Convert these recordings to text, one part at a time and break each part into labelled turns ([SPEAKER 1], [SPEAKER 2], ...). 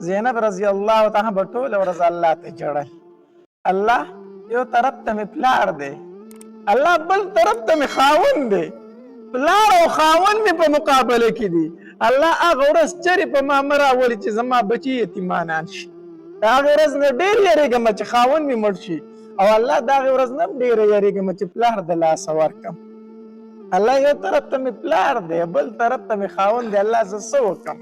[SPEAKER 1] زینب رضی الله تعالی به ټوله ورځ الله ته ژړل. الله یو طرف ته مې پلار دی، الله بل طرف ته مې خاوند دی، پلار او خاوند مې په مقابله کې دي. الله هغه ورځ چرې په ما مه راولي چې زما بچي یتیمانان شي. د هغې ورځ نه ډېر یېرېږم چې خاوند مې مړ شي، او الله د هغې ورځ نه هم ډېره یېرېږم چې پلار د لاسه ورکړم. الله یو طرف ته مې پلار دی، بل طرف ته مې خاوند دی. الله زه څه وکړم؟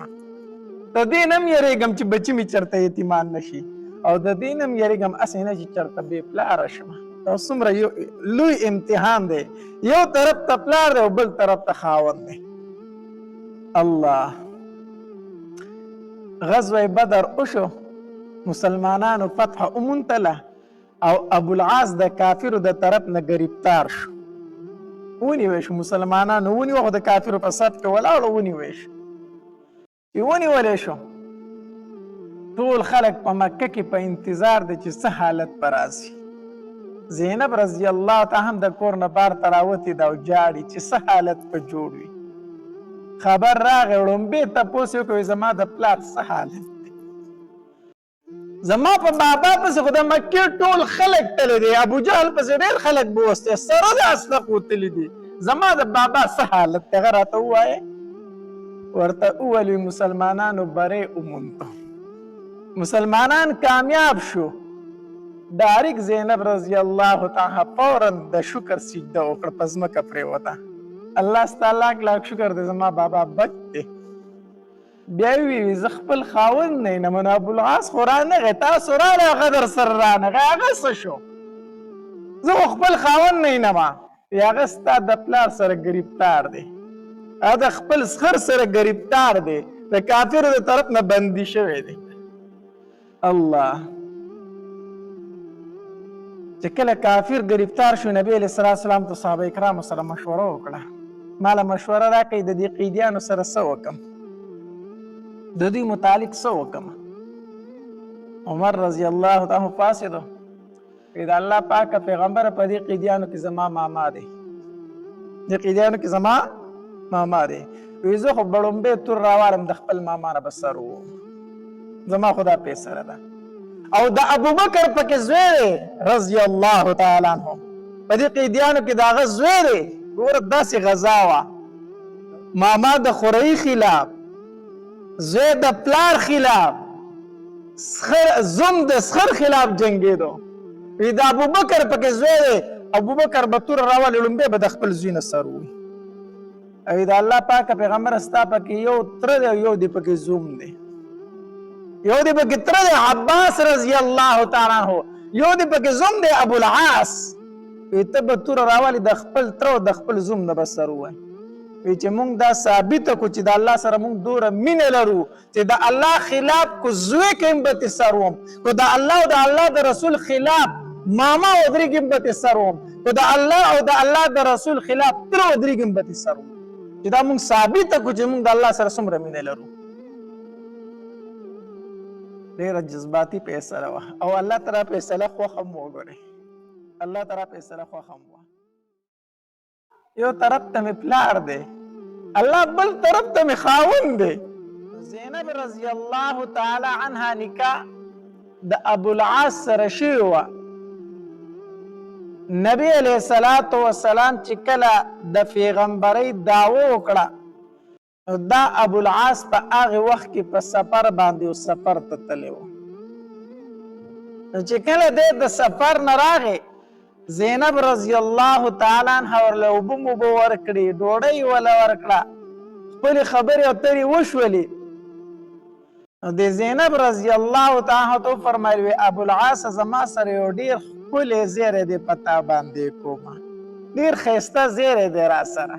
[SPEAKER 1] د دې نه هم یېرېږم چې بچي مې چېرته یتیمان نه شي، او د دې نه هم یېرېږم هسې نه چې چېرته بې پلاره شم. دا څومره لوی امتحان دی. یو طرف ته پلار دی او بل طرف ته خاوند دی. الله غزوه بدر وشو، مسلمانانو فتح وموندله، او ابوالعاص د کافرو د طرف نه ګرفتار شو. ونیوی شو، مسلمانانو ونیوه، خو د کافرو په صف کې ولاړو ونیوی شو. چې ونیولی شو، ټول خلک په مکه کې په انتظار دی چې څه حالت به راځي. زینب رضی الله تعالی هم د کور نه بار ته راوتې ده او جاړي چې څه حالت به جوړ وي. خبر راغی، ړومبې تپوس یې وکړ زما د پلار څه حالت دی. زما په بابا پسې خو د مکې ټول خلک تللی دی، ابوجهل پسې ډېر خلک بوستی، سره د اسلحو تللی دي، زما د بابا څه حالت دی؟ هغه راته ووایه. ورته وویل مسلمانانو بری وموندو، مسلمانان کامیاب شو. ډایرک زینب رضی الله تعالی فورا د شکر سجده وکړه، په ځمکه پرېوته. الله ستا لاک لاک شکر دی، زما بابا بچ دی. بیا یې وویل زه خپل خاوند نه ینم، نو ابوالعاص خو رانغی، تاسو راغی هغه در سره رانغی، هغه څه شو؟ زه خو خپل خاوند نه ینم. هغه ستا د پلار سره ګرفتار دی، هغه د خپل سخر سره ګرفتار دی، د کافرو د طرف نه بندي شوی دی. الله چې کله کافر ګرفتار شو، نبی علیه الصلاة والسلام ته صحابه کرامو سره مشوره وکړه، ماله مشوره راکړئ د دې قیدیانو سره څه وکړم، د دوی متعلق څه وکړم. عمر رضی الله تعالی پاڅېدو، د الله پاکه پیغمبره په دې قیدیانو کې زما ماما دی، دې قیدیانو کې زما ماما دی. وایي زه خو به ړومبی تور راوالم، د خپل ماما نه به سر ووم، زما خو دا فیصله ده. او د ابوبکر پکې زوی دی رضی الله تعالی عنه، په دې قیدیانو کې د هغه زوی دی. ګوره داسې غذا وه، ماما د خورۍ خلاف، زوی د پلار خلاف، زوم د سخر خلاف جنګېدو. وی د ابوبکر پکې زوی دی، ابوبکر به توره راولي، لومبی به د خپل زوی نه سر ووي. او د الله پاکه پیغمبره ستا پکې یو تره دی او یو دی پکې زوم دی، یو دی پکې تره دی عباس رضی الله تعالی عنه، یو دی پکې زوم دی ابوالعاص. وی ته به توره راولي، د خپل تره او د خپل زوم نه به سر ووایي. وی چې مونږ دا ثابته کړو چې د الله سره مونږ دوره مینه لرو چې د الله خلاف کو زوی کې هم به سر وم، کو د الله او د الله د رسول خلاف ماما ودرېږي هم به سر وم، کو د الله او د الله د رسول خلاف تره ودرېږي هم به سر وم. چې دا مونږ ثابته کړو چې مونږ د الله سره څومره مینه لرو. ډېره جذباتي فیصله وه، او الله تعالی فیصله خوښ هم وګورئ، الله تعالی فیصله خوښ هم وه. یو طرف ته مې پلار دی، الله بل طرف ته مې خاوند دی. زینب رضی الله تعالی عنها نکاح د ابوالعاص سره شوې وه. نبی علیه الصلاة والسلام چې کله د پیغمبرۍ دعوه وکړه، دا ابوالعاص په هغې وخت کې په سفر باندې و سفر ته تللی و. چې کله دی د سفر نه راغی، زینب رضی الله تعالی عنها ورله اوبه موبه ورکړې، ډوډۍ وله ورکړه، خپلې خبرې اترې وشولې. نو د زینب رضی الله تعالی عنها ته وفرمیل وی ابوالعاص زما سره یو ډېر ښکلی زیری دی په تا باندې کومه، ډېر ښایسته زیری دی را سره.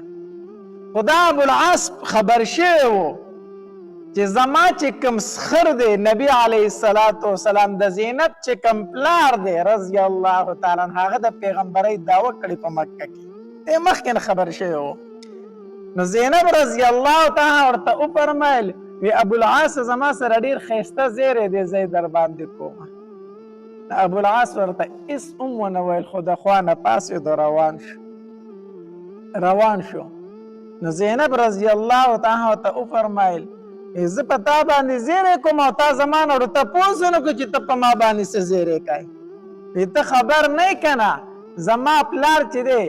[SPEAKER 1] خو دا ابوالعاص خبر شوی و چې زما چې کوم سخر دی، نبی علیه الصلاة والسلام د زینب چې کوم پلار دی رضی الله تعالی عنه، هغه د پیغمبرۍ دعوه کړې په مکه کې، دی مخکې نه خبر شوی و. نو زینب رضی الله تعالی ورته وفرمیل وی ابوالعاص زما سره ډېر ښایسته زیری دی، زه یې در باندې کومه. ابوالعاص ورته هېڅ هم ونه ویل، خو د خوا نه پاڅېدو روان شو. نو زینب رضی الله تعالی ورته وفرمیل زه په تا باندې زیری کوم او تا زما نه ورته تپوس ونه کړو چې ته په ما باندې څه زیری کوې ته خبر نه یې که نه زما پلار چې دی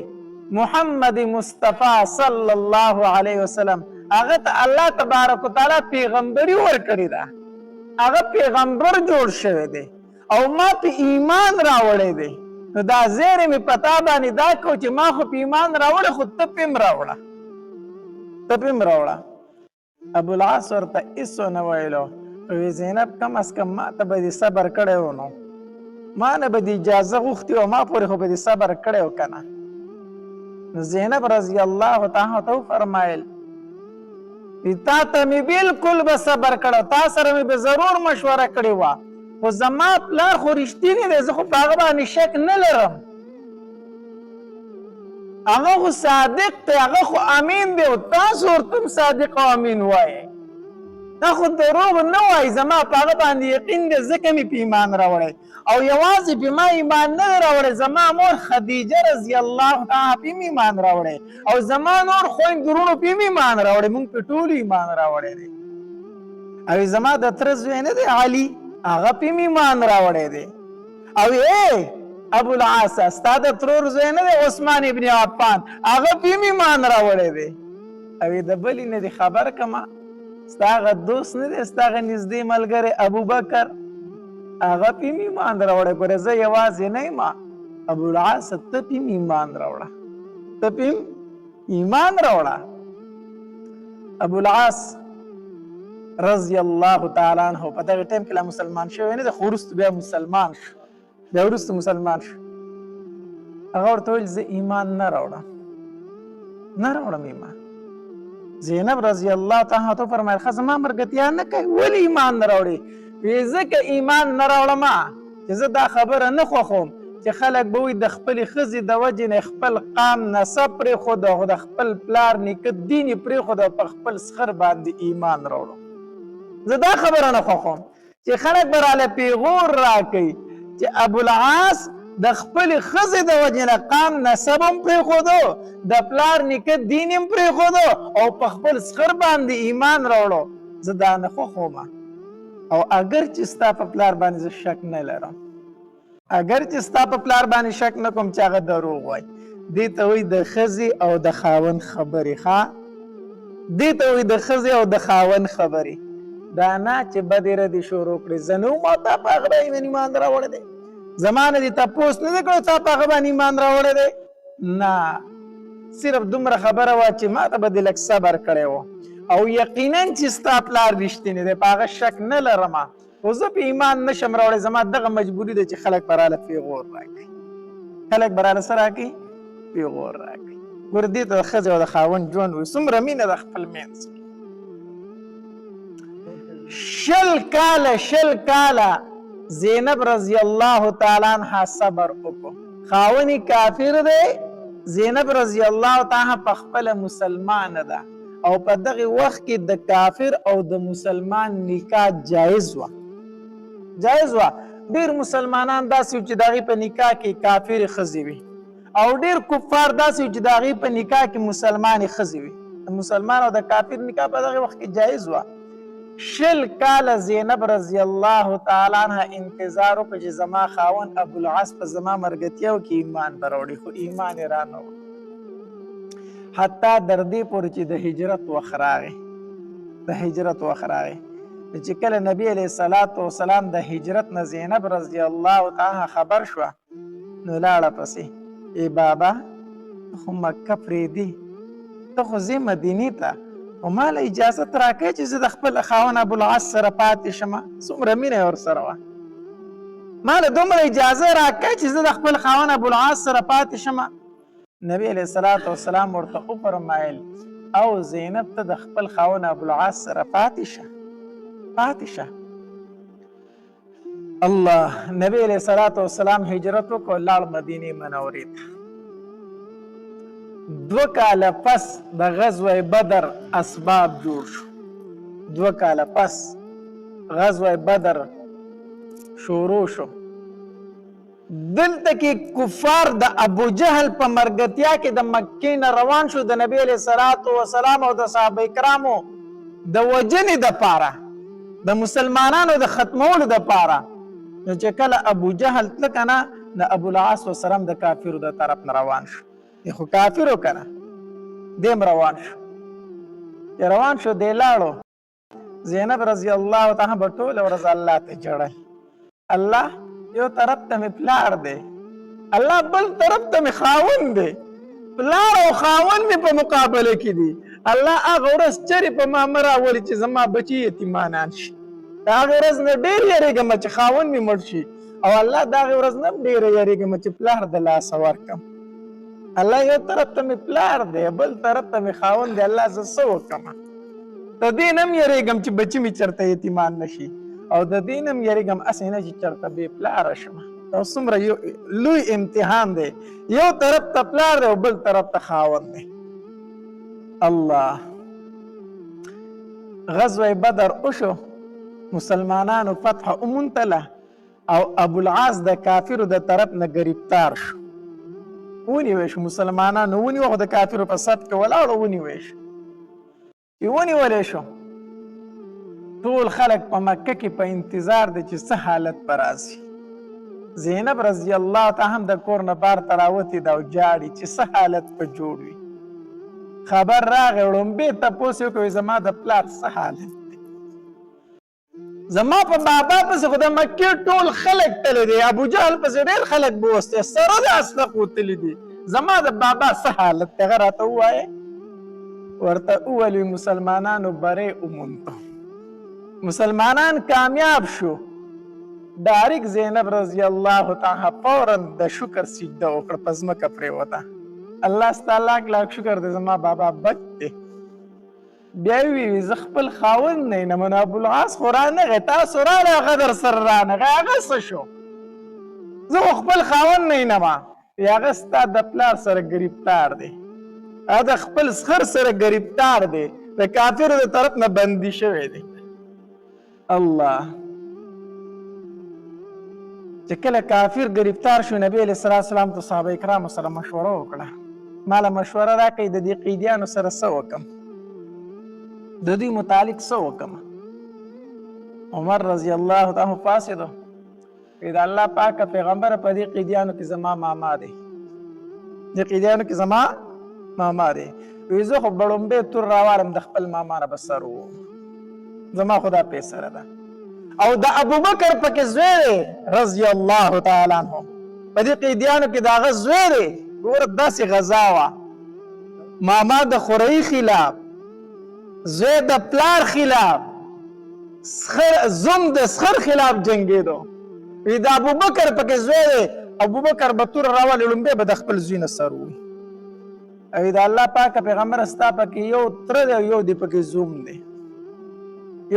[SPEAKER 1] محمد مصطفی صلی الله علیه وسلم هغه ته الله تبارک وتعالی پیغمبري ورکړې ده هغه پیغمبر جوړ شوی دی او ما په ایمان راوړی دی نو دا زیری مې په تا باندې دا کو چې ما خو په ایمان راوړی خو ته پې هم راوړه ته پې هم راوړه ابوالعاص ورته هېڅ ونه ویلو وی زینب کم از کم ما ته به دې صبر کړی و نو ما نه به دې اجازه غوښتې و ما پورې خو به دې صبر کړی و که نه نو زینب رضی الله تعالی ته وفرمایل تا ته مې بلکل به صبر کړی تا سره مې به ضرور مشوره کړې وه خو زما پلار خو رښتینی دی زه خو په هغه باندې شک نه لرم هغه خو صادق دی هغه خو امین دی او تاسو ورته هم صادق او امین وایئ دا خو دروغ نه وایي زما په هغه باندې یقین دی ځکه مې په ایمان راوړی او یوازې په ما ایمان نه دی راوړی زما مور خدیجه رضی الله تعالی په ایمان راوړی او زما نور خویندې ورونو په ایمان راوړی موږ په ټولو ایمان راوړی دی او زما د تره زوی نه دی علي هغه په ایمان راوړی دی او ابوالعاص ستا د ترور زوی نه دی عثمان ابن عفان هغه په ایمان راوړی دی او د بلې نه دی خبر کما ستا هغه دوست نه دی ستا هغه نږدې ملګری ابوبکر هغه په ایمان راوړی ګوره زه یوازې نه یم ابوالعاص ته په ایمان راوړه ته په ایمان راوړه ابوالعاص رضی الله تعالی عنه په دغه ټیم کې لا مسلمان شوی نه دی خو وروسته بیا مسلمان شو بیا وروسته مسلمان شو هغه ورته ویل زه ایمان نه راوړم ایمان زینب رضی الله تعالی عنها فرمایل ښه زما ملګرتیا نه کوي ولې ایمان نه راوړې وی ځکه ایمان نه راوړم چې زه دا خبره نه خوښوم چې خلک به وایي د خپلې ښځې د وجې نه خپل قام نسب پرېښود او د خپل پلار نیکه دین یې پرېښود او په خپل سخر باندې ایمان راوړم زه دا خبره نه خوښوم چې خلک به راله پیغور راکوي چې ابوالعاص د خپلې ښځې د وجې نه قام نسب هم پرېښودو د پلار نیکه دین هم پرېښودو او په خپل سخر باندې ایمان راوړو زه دا نه خوښوم او اگر چې ستا په پلار باندې زه شک نه لرم اگر چې ستا په پلار باندې شک نه کوم چې هغه دروغ وایي دې ته وایي د ښځې او د خاوند خبرې ښه دې ته وایي د ښځې او د خاوند خبرې دا نه چې بدې ردې شروع کړې زه نه وم او تا په هغه باندې ایمان راوړی دی زما نه دې تپوس نه دی کړی تا په هغه باندې ایمان راوړی دی نه صرف دومره خبره وه چې ما ته به دې لږ صبر کړی و او یقینا چې ستا پلار رښتینی دی په هغه شک نه لرم خو زه په ایمان نشم راوړی زما دغه مجبوري ده چې خلک به راله پیغور راکړي خلک به راله څه راکړي پیغور راکړي ګوره دې ته د ښځې او د خاوند ژوند وایي څومره مینه ده خپل منځ کې شل کاله زینب رضی الله تعالی عنها صبر وکړو خاوند کافر دی زینب رضی الله تعالی په خپله مسلمانه ده او په دغه وخت کې د کافر او د مسلمان نکاح جایز وه ډېر مسلمانان داسې وو چې د هغې په نکاح کې کافرې ښځې وي او ډېر کفار داسې وو چې د هغې په نکاح کې مسلمانې ښځې وي د مسلمان او د کافر نکاح په دغه وخت کې جایز وه 20 کاله زینب رضی الله تعالی عنها انتظار وکړ چې زما خاوند ابوالعاص په زما ملګرتیا وکړي ایمان به راوړي خو ایمان یې رانه وړ حتی در دې پورې چې د هجرت وخت راغی چې کله نبی علیه الصلاة والسلام د هجرت نه زینب رضی الله تعالی خبر شوه نو لاړه پسې ای بابا خو مکه پرېږدي ته خو ځې مدینې ته او ما له اجازت راکړی چې زه د خپل خاوند ابوالعاص سره پاتې شم څومره مینه یې ورسره وه ما له دومره اجازه راکړی چې زه د خپل خاوند ابوالعاص سره پاتې شم نبی علیه الصلاة والسلام ورته وفرمایل او زینب ته د خپل خاوند ابوالعاص سره پاتې شه الله نبی علیه الصلاة والسلام هجرت وکړو لاړ مدینې منورې ته 2 کاله پس د غزوه بدر اسباب جوړ شو 2 کاله پس غزوه بدر شروع شو دلته کې کفار د ابو جهل په مرګتیا کې د مکې نه روان شو د نبی علیه الصلاة والسلام او د صحابه کرامو د وجنې دپاره د مسلمانانو د ختمولو دپاره نو چې کله ابو جهل تله که نه د ابوالعاص وسلم د کافرو د طرف نه روان شو خو کافرو که نه دیم روان شو چې روان شو دی لاړو زینب رضی الله تعالی به ټوله ورځ الله ته جړل الله یو طرف ته مې پلار دی الله بل طرف ته مې خاوند دی پلار او خاوند مې په مقابله کې دي الله هغه ورځ چرې په ما مه راولي چې زما بچي یتیمانان شي د هغې ورځ نه ډېر یېرېږم چې خاوند مې مړ شي او الله د هغې ورځ نه هم ډېره یېرېږم چې پلار د لاسه ورکړم الله یو طرف ته مې پلار دی بل طرف ته مې خاوند دی الله زه څه وکړم د دې نه هم یېرېږم چې بچي مې چېرته یتیمان نه شي او د دې نه هم یېرېږم هسې نه چې چېرته بې پلاره شم او څومره لوی امتحان دی یو طرف ته پلار دی او بل طرف ته خاوند دی الله غزوه بدر وشو مسلمانانو فتح وموندله او ابوالعاص د کافرو د طرف نه ګرفتار شو ونیوی شو مسلمانانو ونیوه خو د کافرو په صف کې ولاړو ونیوی شو چې ونیولی شو ټول خلک په مکه کې په انتظار دی چې څه حالت به راځي زینب رضی الله تعالی هم د کور نه بار ته راوتې ده او جاړي چې څه حالت به جوړ وي خبر راغی وړومبې تپوس یې وکړ زما د پلار څه حالت دی زما په بابا پسې خو د مکې ټول خلک تللی دی ابو جهل پسې ډېر خلک بوستی سره د اسلق وتلي دي زما د بابا څه حالت دی هغه راته ووایې ورته وویل مسلمانانو بری وموندو مسلمانان کامیاب شو ډایرک زینب رضی الله تعالی فورا د شکر سجده وکړه په ځمکه پرېوته الله ستا لاک لاک شکر دی زما بابا بچ دی بیا یې وویل زه خپل خاوند نه یم نو ابوالعاص خو رانغی تاسو راغی هغه در سره رانغی هغه څه شو زه خو خپل خاوند نه یم هغه ستا د پلار سره ګرفتار دی هغه د خپل سخر سره ګرفتار دی د کافرو د طرف نه بندي شوی دی الله چې کله کافر ګرفتار شو نبی علیه السلام ته صحابه کرامو سره مشوره وکړه ماله مشوره راکړئ د دې قیدیانو سره څه وکړم د دوی متعلق څه وکړم عمر رضی الله تعالی پاڅېدو وایي د الله پاکه پیغمبره په دې قیدیانو کې زما ماما دی دې قیدیانو کې زما ماما دی وایي زه خو بړومبې تور راوارم د خپل ماما نه به سر ووم زما خو دا پیسره ده او د ابوبکر پکې زوی دی رضی الله تعالی عنه په دې قیدیانو کې د هغه زوی دی ګوره داسې غذا وه ماما د خورۍ خلاف زوی د پلار خلاف زوم د سخر خلاف جنګېدو وی د ابوبکر پکې زوی دی ابوبکر به توره راولي لومبی به د خپل زوی نه سر ووي او د الله پاکه پیغمبره ستا پکې یو تره دی او یو دی پکې زوم دی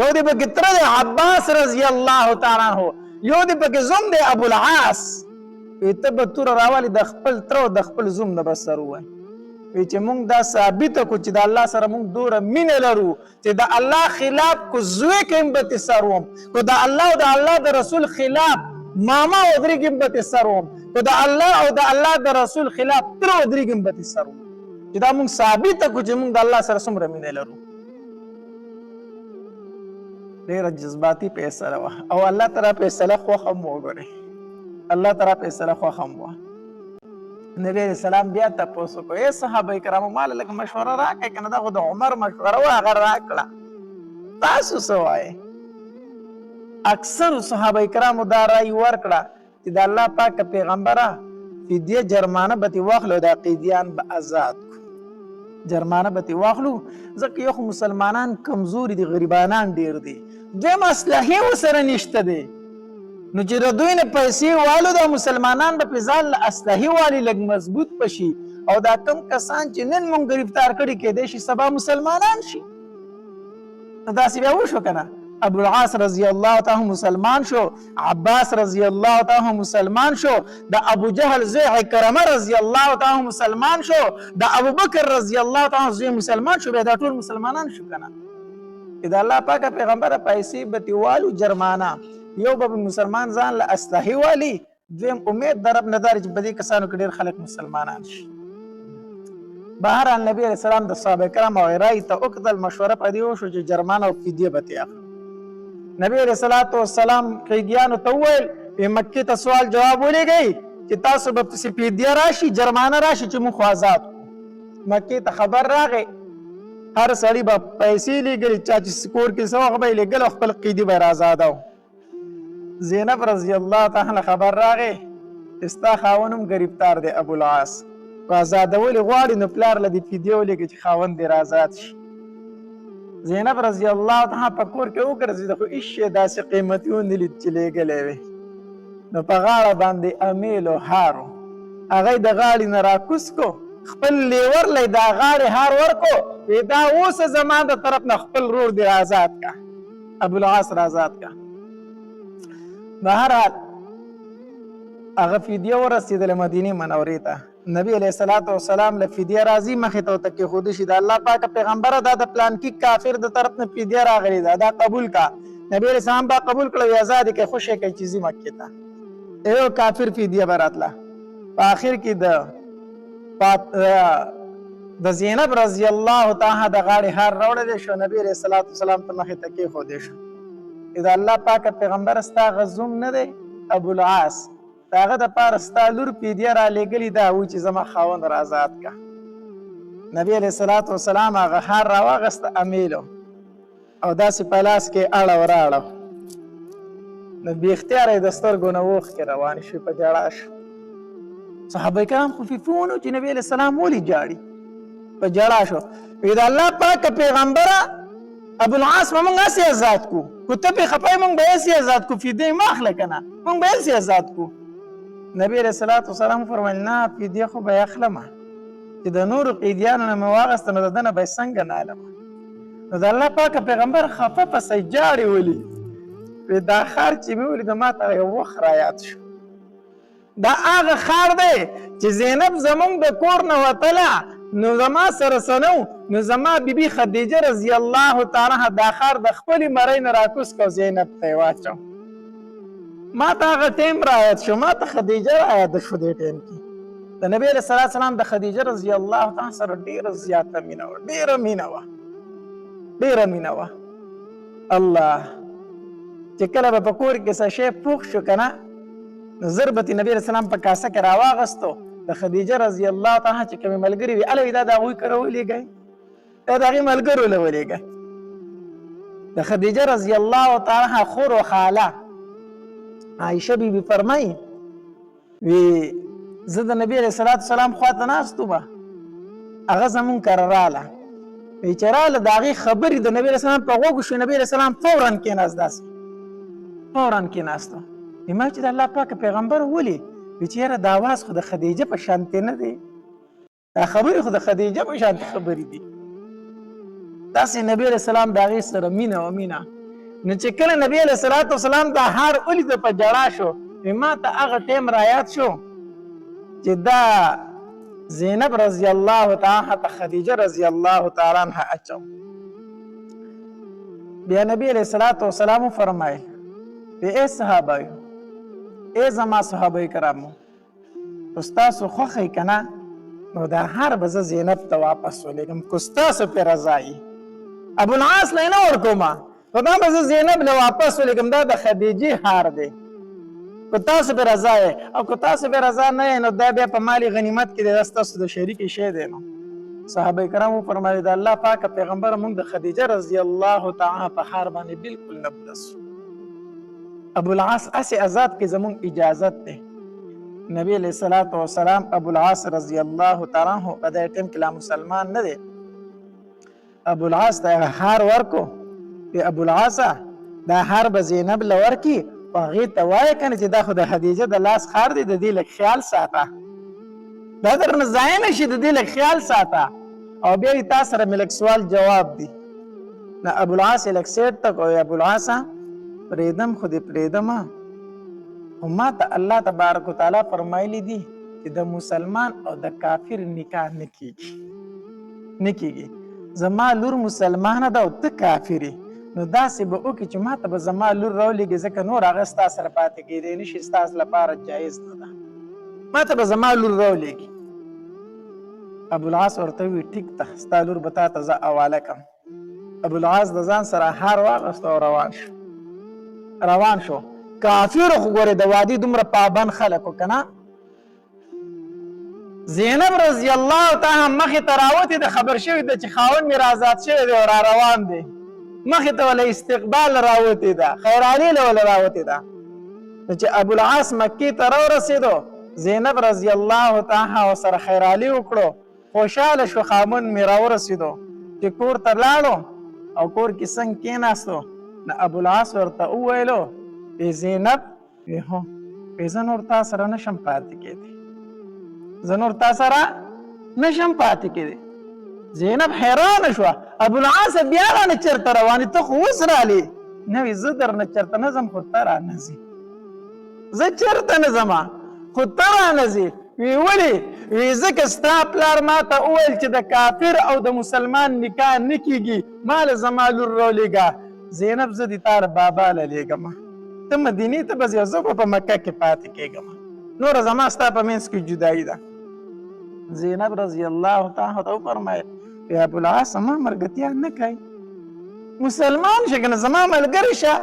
[SPEAKER 1] یو دی پکې تره دی عباس رضی الله تعالی عنه یو دی پکې زوم دی ابوالعاص وی ته به توره راولي د خپل تره او د خپل زوم نه به سر ووایي وی چې مونږ دا ثابته کړو چې د الله سره مونږ دوره مینه لرو چې د الله خلاف کو زوی کې هم به تې سر وم کو د الله او د الله د رسول خلاف ماما ودرېږي هم به تې سر وم کو د الله او د الله د رسول خلاف تره ودرېږي هم به تې سر وم چې دا مونږ ثابته کړو چې مونږ د الله سره څومره مینه لرو ډېره جذباتي فیصله وه او الله تعالی فیصله خوښه هم وګورئ الله تعالی فیصله خوښه هم وه نبی علیہ السلام بیا تپوس وکړو ای صحابه کرامو ماله لږ مشوره راکړئ که نه دا خو د عمر مشوره وه هغه راکړه تاسو څه وایئ اکثرو صحابه کرامو دا رای ورکړه چې د الله پاکه پیغمبره فدیه جرمانه به ترې واخلو دا قیدیان به آزاد کړو جرمانه به ترې واخلو ځکه یو خو مسلمانان کمزوري دي غریبانان ډېر دي دویم اسلحې ورسره نشته دی نو چې د دوی نه پیسې والو دا مسلمانان به پرې ځان له اسلحې والي لږ مضبوط پشي او دا کم کسان چې نن مونږ گرفتار کړي کېدی شي سبا مسلمانان شي داسې بیا وشو که نه ابوالعاص رضی الله تعالی مسلمان شو عباس رضی الله تعالی مسلمان شو د ابو جهل زوی عکرمه رضی الله تعالی مسلمان شو د ابوبکر رضی الله تعالی زوی مسلمان شو بیا دا ټول مسلمانان شو که نه د الله پاکه پیغمبره پیسې به ترې والو جرمانه یو به مسلمان ځان له اسلحې والي دویم امید د رب نه داري چې په دې کسانو کې ډېر خلک مسلمانان شي بهرحال نبی علیه السلام د صحابه کرامو رایې ته وکتل، مشوره په دې وشو چې جرمانه او فدیه به ترې اخلو. نبی علیه السلام قیدیانو ته وویل مکې ته سوال جواب ولېږئ چې تاسو به پسې فدیه راشي، جرمانه راشي چې موږ خو آزاد کړو. مکې ته خبر راغی، هر سړي به پیسې لېږلې، چا چې کور کې څه وخت به یې لېږل او خپل قیدي به یې راازادو. زینب رضی الله تعالی خبر راغی چې ستا خاوند هم ګرفتار دی ابوالعاص، په ازادول یې غواړي نو پلار له دې فدیه ولېږي چې خاوند دې رازاد شي. زینب رضی الله تعالی په کور کې وګرځېده خو هېڅ شی داسې قیمتي ونه لید چې لېږلی وی. نو په غاړه باندې امیل و هار و، هغه یې د غاړې نه راکوز کو، خپل لیور لی دا غاړې هار ورکو، وی دا اوس زما د طرف نه خپل رور دې آزاد کا، ابوالعاص رازاد کا. بهرحال هغه فدیه ورسېدله مدینې منورې ته. نبی علیه السلام له فدیه راځي، مخې ته ورته کېښودی شي د الله پاکه پیغمبره دا د پلانکي کافر د طرف نه فدیه راغلې ده، دا قبول کا. نبی علیه السلام به قبول کړه، وی ازاد یې کړئ، خوشی کړئ چې ځي مکې ته. یو کافر فدیه به راتله. په آخر کې د زینب رضی الله تعالی د غاړې هار راوړلی شو، نبی علیه السلام ته مخې ته کېښودی شو. د الله پاکه پیغمبره ستا هغه زوم نه دی ابوالعاص، د هغه دپاره ستا لور فدیه رالیږلې ده، وایي چې زما خاوند را آزاد که. نبی علیه السلام هغه هار راواغسته امیلو او داسې په لاس کې اړه وراړه، نو بې اختیاره یې د سترګو نه اوښکې روانې شوې، په ژړا شو. صحابه کرام خفیفون چې نبی علیه السلام ولې جاړي، په ژړا شو. وی د الله پاکه پیغمبره ابوالعاص به موږ هسې آزاد کړو، که ته پرې خفه یې موږ به هسې آزاد کړو، فدیه مه اخله که نه، موږ به هسې آزاد کړو. نبی علیه السلام وفرمیل نه فدیه خو به یې اخلمه، چې د نورو قیدیانو نه مې واغسته نو د ده نه به یې څنګه نه علمه. نو د الله پاکه پیغمبر خفه پسې جاړې ولي. وی دا ښار چې مې ولیده ما ته یو وخت رایاد شو، دا هغه ښار دی چې زینب زمونږ د کور نه وتله نو زما سره څه نو زما بیبي خدیجه رضی الله تعالی عنها دا ښار د خپلې مرۍ نه راکوز کو، زینب ته یې واچو. ما ته هغه ټیم رایاد شو، ما ته خدیجه رایاده شو دې ټیم کې. د نبی علیه السلام د خدیجه رضی الله تعالی سره ډېره زیاته مینه وه، ډېره مینه وه، ډېره مینه وه. الله چې کله به په کور کې څه شی پوخ شو که نه، نو زر به نبی علیه السلام په کاسه کې راواغستو، د خدیجه رضی الله تعالی چې کومې ملګري وي هله وي دا د هغوی کره ولېږئ، دا د هغې ملګرو له ولېږئ. د خدیجه رضی الله تعالی عنها خور و خاله عایشه بیبي فرمایي وی زه د نبی علیه السلام خواته ناست ومه، هغه زمونږ کره راله، وی چې راله د هغې خبرې د نبی علیه السلام په غوږو شوې، نبی علیه السلام فوراً کېناست، داسې فوراً کېناستو. ما چې د الله پاکه پیغمبر ولې، وی چې یاره دا اواز خو د خدیجه په شانتې نه دی، دا خبرې خو د خدیجه په شانتې خبرې دي. داسې نبی علیه السلام د هغې سره مینه و مینه. نو چې کله نبی علیه السلام دا هار ولیده په ژړا شو، ما ته هغه ټیم رایاد شو چې دا زینب رضی الله تعالی عنها ته خدیجه رضی الله تعالی عنها اچو. بیا نبی علیه السلام فرمایل وی ای صحابه، ای زما صحابه کرامو، ستاسو خوښی که نه نو دا هار به زه زینب ته واپس ولېږم، که ستاسو پرې رضا یي. ابوالعاص له یې نه ورکومه، خو دا به زه زینب له واپس ولېږم، دا د خدیجې هار دی. که تاسو پرې رضا یې او که تاسو پرې رضا نه یې نو دا بیا په مال غنیمت کې دی، دا ستاسو د شریکې شی دی. نو صحابه کرامو فرمایي د الله پاکه پیغمبر موږ د خدیجه رضی الله تعالی په هار باندې بالکل نه بلسو. ابوالعاص هسې آزاد کې زمونږ اجازت دی. نبی علیه السلام ابوالعاص رضی الله تعالی عنه په دې ټیم کې لا مسلمان نه دی. ابوالعاص ته هار ورکو، وی ابوالعاصه دا هار به زینب له ورکي، خو هغې ته وایه که نه چې دا خو د خدیجه د لاس هار دی، د دې لږ خیال ساته، دا درنه ضایع نه شي، د دې لږ خیال ساته. او بیا یې تا سره مې لږ سوال جواب دی. نه ابوالعاص یې لږ سیټ ته کو، ابوالعاصه پرېږدم خو دې پرېږدمه، خو ما ته الله تبارک وتعالی فرمایلی دي چې د مسلمان او د کافر نکاح نه کېږي، نه کېږي. زما لور مسلمانه ده او ته کافر یې، نو داسې به وکړي چې ما ته به زما لور راولېږي، ځکه نور هغه ستا سره پاتې کېدی نه شي، ستاسو لپاره جایز نه ده، ما ته به زما لور راولېږي. ابوالعاص ورته وی ټیک ده ستا لور به تا ته زه حواله کړم. ابوالعاص د ځان سره هار واغېست او روان شو. کافر خو ګورې د وادي دومره پابند خلک و که نه. زینب رضی الله تعالی مخې ته راوتې ده، خبر شوي ده چې خاوند مې رازاد شوی دی او را روان دی. مخې ته وله استقبال راوتې ده، خیرالي له وله راوتې ده. نو چې ابوالعاص مکې ته راورسېدو، زینب رضی الله تعالی ورسره خیرالي وکړو، خوشحاله شو. خاوند مې راورسېدو چې کور ته لاړو او کور کې څنګه کېناستو، نو ابوالعاص ورته وویلو ای زینب وی هو وی زه نور تا سره نشم پاتې کېدی، زه نور تا سره نشم پاتې کېدی. زینب حیرانه شوه، ابوالعاص بیا رانه چېرته روانې، ته خو اوس رالې؟ نه وی زه درنه چېرته نه ځم خو ته رانه ځې. زه چېرته نه ځم خو ته رانه ځې. وی ولې؟ وی ځکه ستا پلار ما ته وویل چې د کافر او د مسلمان نکاح نه کېږي، ما له زما لور راولېږه. زینب زه دې تا له بابا له لېږم، ته مدینې ته به ځې او زه به په مکه کې پاتې کېږم، نوره زما ستا په منځ کې جدایي ده. زینب رضی الله تعالی ورته وفرمیل ای ابوالعاص زما ملګرتیا نه کوي، مسلمان شه که نه زما ملګری شه،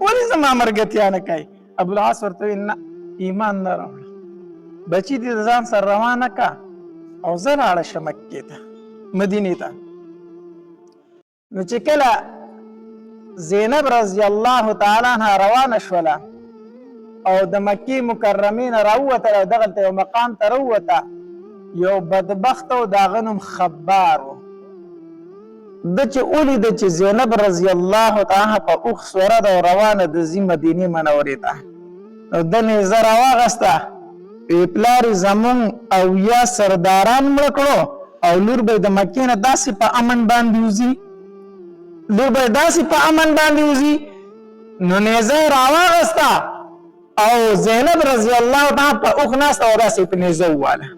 [SPEAKER 1] ولې زما ملګرتیا نه کوي؟ ابوالعاص ورته ویل نه ایمان نه راوړه، بچي دې د ځان سره روانه که او زه لاړه شه مکې ته مدینې ته. نو چې کله زینب رضی الله تعالی عنها روانه شوله او د مکې مکرمې نه راووتله او دغلته یو مقام ته راووته، یو بدبخت او د هغه نوم خبار و. ده چې ولیده چې زینب رضی الله تعالی په اوښ سوره ده او روانه د ځي مدینې منورې ته، نو ده نیزه راواغسته، وی پلار یې زمونږ اویا سرداران مړه کړو او لور به یې د مکې نه داسې په امن باندې وځي، لور به یې داسې په امن باندې وځي. نو نیزه یې راواغسته او زینب رضی الله تعالی په اوښ ناسته او داسې په نیزه وواله،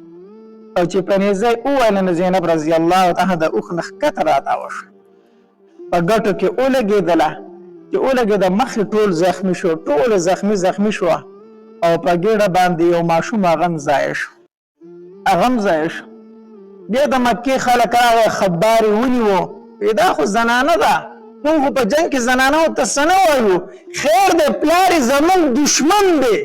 [SPEAKER 1] او چې په نیزه یې وویله نو زینب رضی الله تعالی د اوښ نه ښکته راتاوه شوه، په ګټو کې ولګېدله، چې ولګېده مخې ټول زخمي شو، ټول زخمي شوه او په ګېډه باندې یو ماشوم هغه ځایه شو، بیا د مکې خلک راغی، خبار یې ونیو، وی دا خو زنانه ده، موږ خو په جنګ کې زنانو ته څه نه وایو، خیر دی پلار یې زموږ دشمن دی،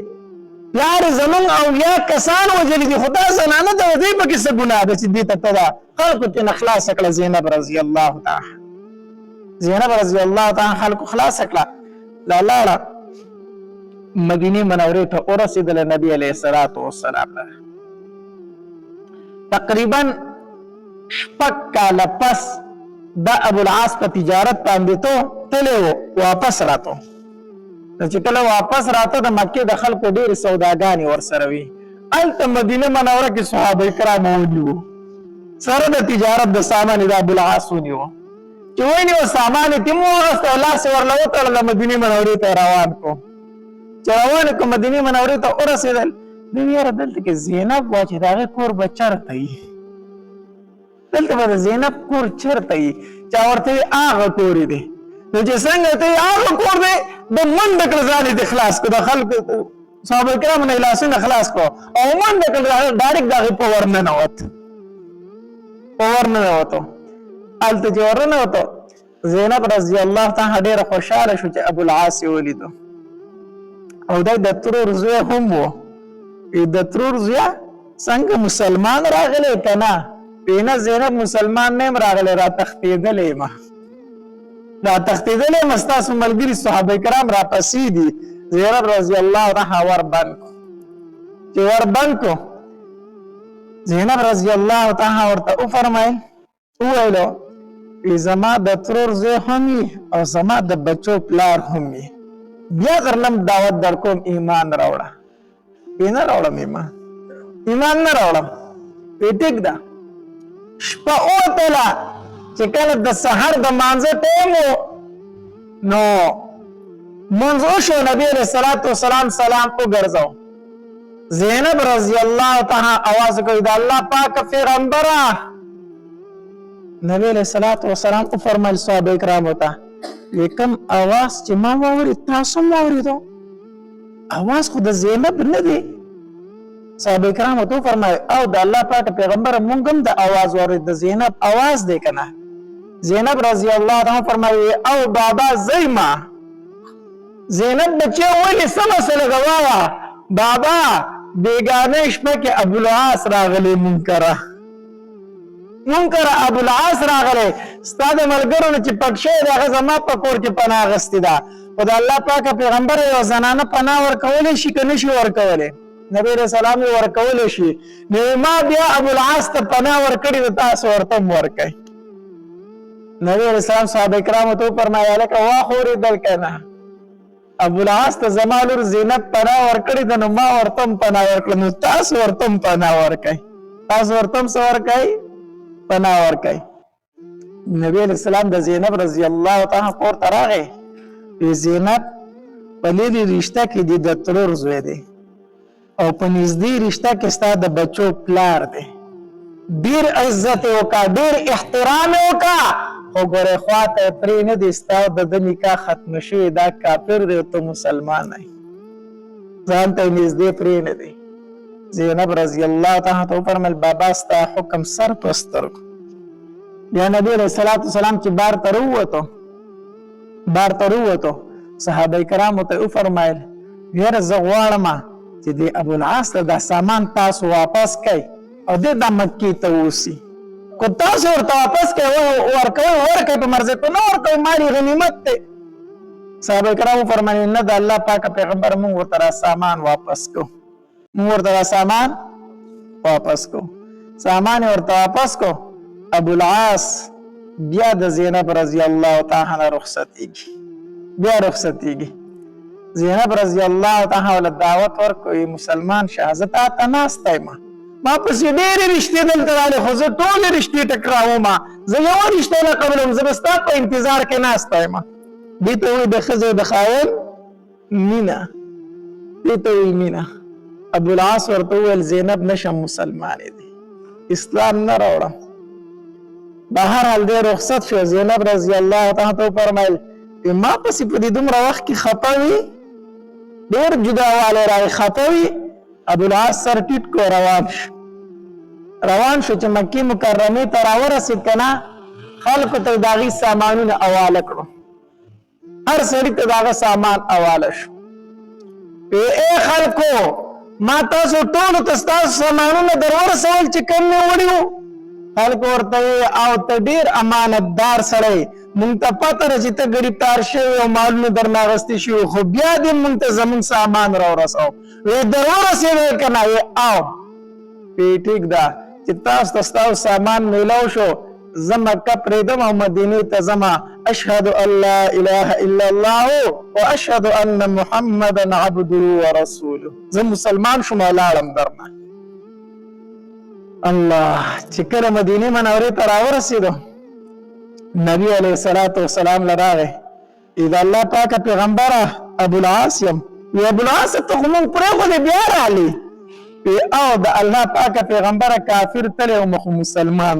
[SPEAKER 1] پلار یې زموږ اویا کسان وژلي دي، خو دا زنانه ده دې پکې څه ګناه ده چې دې ته ته ده. خلکو ترېنه خلاصه کړه زینب رضی الله تعالی، زینب رضی الله تعالی خلکو خلاصه کړه، لاړه مدینې منورې ته ورسېدله نبي علیه الصلاة والسلام ته. تقریبا 6 کاله پس دا ابوالعاص په تجارت باندې تللی و، واپس راته. نو چې کله واپس راته د مکې د خلکو ډېرې سوداګانې ورسره وي، هلته مدینه منوره کې صحابه کرام ونیوو، سره د تجارت د سامان د ابوالعاص ونیوو، چې ونیوه سامان یې تیم واغسته او لاس یې ورله وتړله، مدینې منورې ته روان کړو. چې روان کړو مدینې منورې ته ورسېدل، دوی یاره دلته کې زینب وه چې د هغې کور به چېرته وي، دلته به د زینب کور چېرته وي؟ چا ورته وي هغه کور یې دی. نو چې څنګه ته وي هغه کور دی، د منډه کړه ځان یې خلاص کړو، د خلکو صحابه کرامو نه یې لاسونه خلاص کړو او منډه کړه، ډایرکټ د هغې په ورننوتو. هلته چې ورننوتو، زینب رضی الله تعالی ډېره خوشحاله شو چې ابوالعاص یې ولیدو، او دی د ترور زوی هم و. د ترور زویه څنګه مسلمان راغلی که نه؟ نه زینب مسلمان نه یم راغلی، را تښتېدلی یم، ستاسو ملګري صحابه کرام را پسې دي. زینب رضی الله عنها وربند کړو، چې وربند کړو زینب رضی الله تعالی ورته وفرمیل، وویلو زما د ترور زوی هم وي او زما د بچو پلار هم وي، بیا درلم دعوت در کوم ایمان راوړه. نه راوړم ایمان نه راوړم. ټیک ده. شپه وتله، چې کله د سحر د مانځه ټیم و نو مونځ وشو، نبي علیه الصلاة والسلام سلام وګرځو. زینب رضی الله تعالی اواز کوي د الله پاک پیغمبره. نبی علیه الصلاة والسلام وفرمایل صحابه کرامو ته، کوم اواز چې ما واورېد تاسو هم واورېدو، اواز خو د زینب نه دی، صحابه کرامو ته فرمایي او د الله پاک پیغمبر مونږ هم د اواز ورید د زینب اواز دی کنه. زینب رضی الله عنها فرمایي او بابا زیما زینب بچه ولی سمسل غواوا بابا بیگانه شپه کې ابوالعاص راغلی منکره ابوالعاص راغلی ستا د ملګرو نه چې پټ شوی دی هغه زما په کور کې پناه اخیستې ده خو د الله پاکه پیغمبر یو زنانه پناه ورکولی شي که نه شي ورکولی نبی علیه السلام یې ورکولی شي نو ما بیا ابوالعاص ته پناه ورکړې ده تاسو ورته هم ورکئ. نبی علیه السلام صحابه کرامو ته وفرمایه هلکه واخورېدل که نه ابوالعاص ته زما لور زینب پناه ورکړې ده نو ما ورته هم پناه ورکړه نو تاسو ورته هم پناه ورکئ تاسو ورته هم څه ورکئ پناه ورکئ. نبی علیه السلام د زینب رضی الله تعالی کور ته راغی زینب په لیرې رشته کې دی د ترور زوی دی او په نږدې رشته کې ستا د بچو پلار دی ډېر عزت یې وکړه ډېر احترام یې وکړه خو ګورې خوا ته یې پرې نه دی ستا د ده نکاح ختمه شوې دا کافر دی او ته مسلمان یې ځان ته یې نږدې پرې نه دی. زینب رضی الله تعالی ته وفرمیل بابا ستا حکم سر په سترګو. بیا نبی علیه السلام چې بار ته ووتو صحابه کرامو ته وفرمایل یاره زه غواړم چې د ابوالعاص ته دا سامان تاسو واپس کئ او دی دا مکې ته اوسي که تاسو ورته واپس کئ ورکئ په مرضۍ که نه ورکئ مال غنیمت دی. صحابه کرامو فرمایل نه د الله پاکه پیغمبر مونږ ورته را سامان واپس کو سامان ورته واپس کو. ابوالعاص بیا د زینب رضی الله تعالی رخصتیږي زینب رضی الله تعالی ول دعوت ورکوي مسلمان شه زه تا ته ناسته یم ما پسې ډېرې رشتې دلته راغلې خو زه ټولې رشتې ټکراوم زه یوه رشته نه قبلوم زه به ستا په انتظار کې ناسته یم. دې ته وایي د ښځې د خاوند مینه ابوالعاص ورته وویل زینب نشم مسلمانې دی اسلام نه راوړم. بهرحال دی رخصت شو زینب رضی الله تعالی ته وفرمیل ما پسې په دې دومره وخت کې خفه وي ډېر جداوالی راغی خفه وي. ابوالعاص سر ټیټ کو روان شو چې مکې مکرمې ته راورسېد که نه خلکو ته یې د هغې سامانونه حواله کړو هر سړي ته د هغه سامان حواله شو. ای خلکو ما تاسو ټولو ته ستاسو سامانونه در ورسول چې کوم مې وړي وو خلکو ورته او ته ډېر امانتدار سړی مونږ ته پته ده چې ته ګرفتار شوی او مالونه درنه اخیستې شوي خو بیا دې مونږ ته زمونږ سامان راورسو وی در ورسېدی که نه او ټیک ده چې تاسو ته ستاسو سامان میلاو شو زه مکه پرېږدم او مدینې ته ځمه اشهد ان لا اله الا الله و اشهد ان محمدا عبده ورسوله زه مسلمان شوم او لاړم درنه. الله چې کله مدینې منورې ته راورسېدو نبی علیه السلام له راغی د الله پاکه پیغمبره ابوالعاص یم وی ابوالعاص ته خو مونږ پرېښودې بیا رالې او د الله پاکه پیغمبره کافر تلی او مخ مسلمان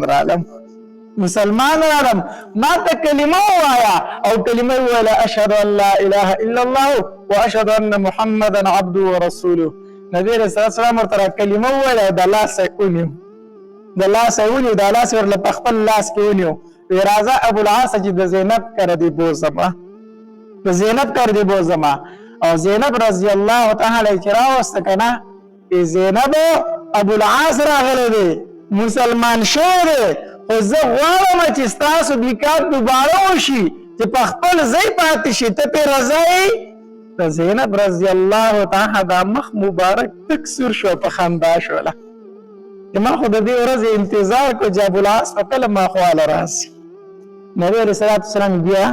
[SPEAKER 1] رالم ما ته کلمه ووایه او کلمه یې وویله اشهد ان لا اله الا الله و اشهد ان محمدا عبده ورسوله. نبی علیه السلام ورته را کلمه وویله د لاسه ونیو د لاس ورله په خپل لاس کې ونیو وی راځه ابوالعاص چې د زینب کر دې بوزمه او زینب رضی الله تعالی چې راوسته که نه زینب ابوالعاص راغلی دی مسلمان شوی دی خو زه غواړم چې ستاسو نکاح دوباره وشي چې په خپل ځای پاتې شي ته پرې رضا یې. د زینب رضی الله تعالی دا مخ مبارک تک سور شو په خندا شوله چې ما خو د دې ورځې انتظار کو چې ابوالعاص په کله ما خواله راسي. نبی علیه السلام بیا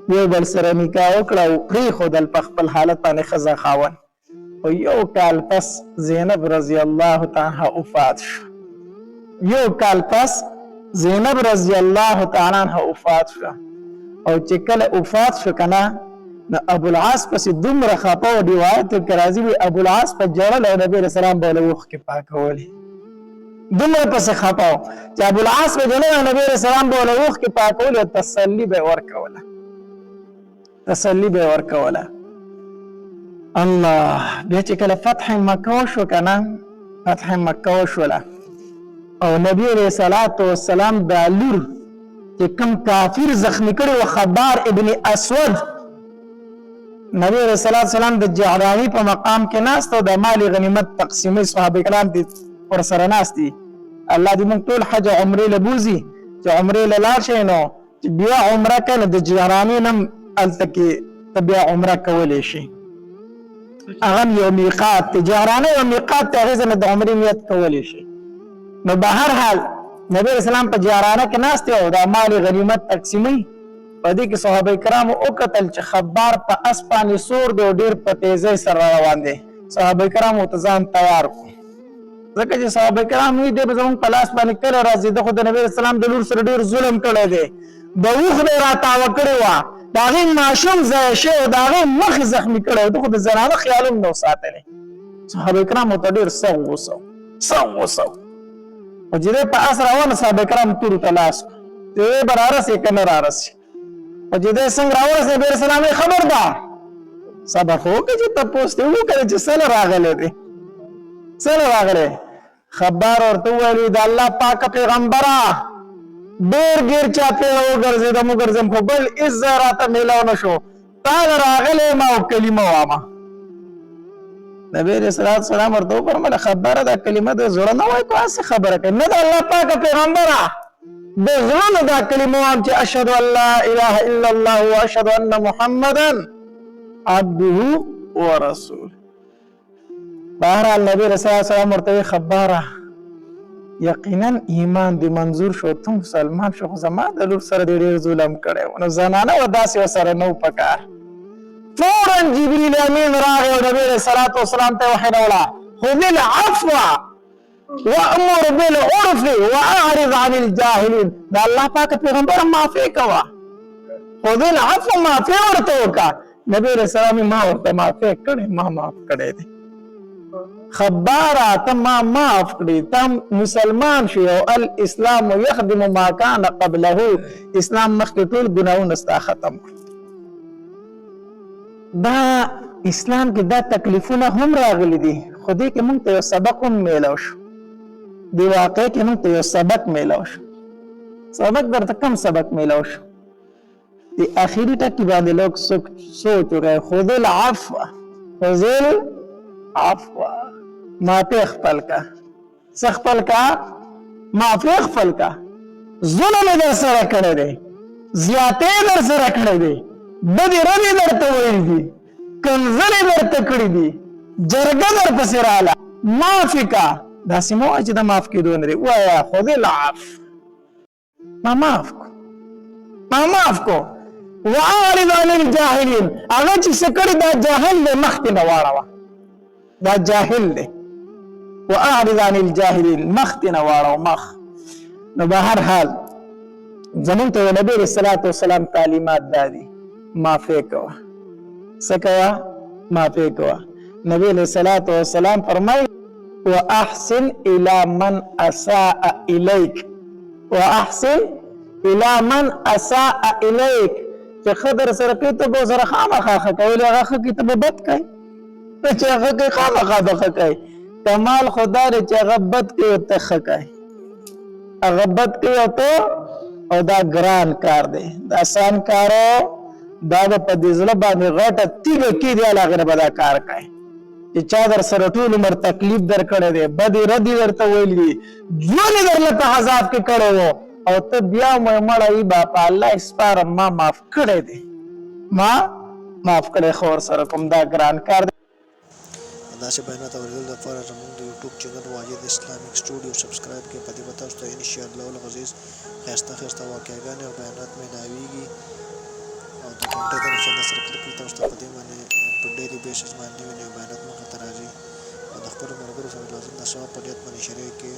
[SPEAKER 1] یو بل سره نکاح وکړه او پرېښودل په خپل حالت باندې ښځه خاوند. خو یو کال پس زینب رضی الله تعالی وفات شو او چې کله وفات شو که نه نو ابوالعاص پسې دومره خفه و روایت کې راځي وي ابوالعاص په ژړل او نبي علیه السلام به یې له اوښکې پاکولې دومره پسې خفه و چې ابوالعاص به ژړل او نبي علیه السلام به یې له اوښکې پاکولې او تسلي به یې ورکوله. الله بیا چې کله فتح مکه وشو که نه فتح مکه وشوله او نبی علیہ الصلوۃ والسلام د لور چې کوم کافر زخمی کړي و خبار ابن اسود نبی علیہ الصلوۃ والسلام د جعرانی په مقام کې ناست او د مال غنیمت تقسیمي صحابه کرام دي ور سره ناست دي الله دې موږ ټول حج عمره لبوزي چې عمره لاله شي نو بیا عمره کنه د جعرانی نم التکی بیا عمره کولې شي اغم یو میقات جعرانی یو میقات ته غزنه د عمره نیت کولې شي نو به هر حال نبی اسلام په جعرانه کې ناست او د مال غنیمت تقسیمي په دې کې صحابه کرام او قتل چې خبر په اسپانی سور دی ډیر په تیزی سره روان دي صحابه کرام متزان تیار کو ځکه چې صحابه کرام وی د زمون په لاس باندې کله راځي د خدای نبی اسلام د لور سره ډیر ظلم کړی دی د وخ به را تاو کړی و داغه ماشوم زای شو داغه مخ زخمی کړی د خدای زنانه خیالم نو ساتلی صحابه کرام ته ډیر سوسو او چې په اسره ونه صحابه کرام تور تلاش ته برارس کنه رارس او چې څنګه راورسه نبی اسلام خبردار سبق وکړي چې تاسو ته وکړي چې سره راغله دي سره راغله خبر ورته ویلي د الله پاک پیغمبره ډیر ګیر چاته وګرځي د مګرزم خو بل عزت ملاو نشو تا راغله ما کلمه وامه نبی رسول الله صلی الله علیه وسلم خبره دا کلمه د زړه نه وای کوه خبره کوي نه د الله پاک پیغمبره د زړه دا کلمه وام چې اشهد ان لا اله الا الله واشهد ان محمدا عبده ورسوله بهرحال نبی رسول الله صلی الله علیه وسلم خبره یقینا ایمان دی منظور شو ته مسلمان شو زما د لور سره ډیر ظلم کړي نو زنانه و داسې سره نو پکار فورا جبريل امين راغی او نبی صلی الله علیه وسلم ته وحی راوړه خذ العفو وامر بالعرف واعرض عن الجاهلين دا الله پاک پیغمبر معافی کوا خذ العفو معافی ورته وکا نبی صلی الله علیه وسلم ما ورته معافی کړي ما معاف کړي دي خبارا تما معاف کړي تم مسلمان شي او الاسلام يخدم ما كان قبله اسلام مخکې ټول ګناونه ستا ختم دا اسلام کې دا تکلیفونه هم راغلي دي خو دې کې موږ ته یو سبق هم میلاو شو دی واقع کې موږ ته یو سبق میلاو شو سبق درته کم سبق میلاو شو دی اخیری ټکی باندې لوگ سوچ رہے خذ العفو خذ العفو معافی خپل کا سخپل کا معافی خپل کا ظلم در سره کړی دی زیاتې در سره کړی دی بدې ردې درته ویل دي کنځلې درته کړي دي جرګه در پسې راله معافي کا داسې مه وایه چې د معاف کېدو نه دی وایه خذ العفو ما معاف کو واعرض عن الجاهلين هغه چې څه کړي دا جاهل دی مخکې نه واړوه دا جاهل دی واعرض عن الجاهلين مخکې نه واړوه مخ نو به هر حال زمونږ ته نبی علیه الصلاة والسلام تعلیمات دا دي معافی کوه څه کوه معافی کوه نبی علیه الصلاة والسلام فرمایي واحسن الى من اساء اليك واحسن الى من اساء اليك چې خبر سره کوي ته به سره خامخا ښه کوي هغه ښه کوي ته به بد کوي چې هغه کوي خامخا به ښه کوي کمال خدا دی چې هغه بد کوي ته ښه کوي هغه بد کوي او دا ګران کار دی دا آسان کار دا به په دې زړه باندې غټه تیږه کېدي هغې نه به دا کار کوي چې چا در سره ټول عمر تکلیف در کړی دی بدې ردې درته ویلي دي ژوند یې درله په عذاب کې کړی و او ته بیا مړه یې با په الله سپارم ما معاف کړی دی ما معاف کړی خو ورسره کوم دا ګران کار دی
[SPEAKER 2] داسې بیانات اورېدل لپاره زموږ د یوټیوب چینل واجد اسلامیک سټوډیو سبسکرایب کړئ په دې به تاسو ته انشاءالله العزیز ښایسته واقعګانې او بیانات میلاویږي او د ګھنټې د نښان سره کلیک کړئ تاسو ته په دې باندې په ډیلي بیسس باندې نوي بیانات مخې ته راځي او د خپلو ملګرو سره لازم د ثواب په نیت باندې شریک کړئ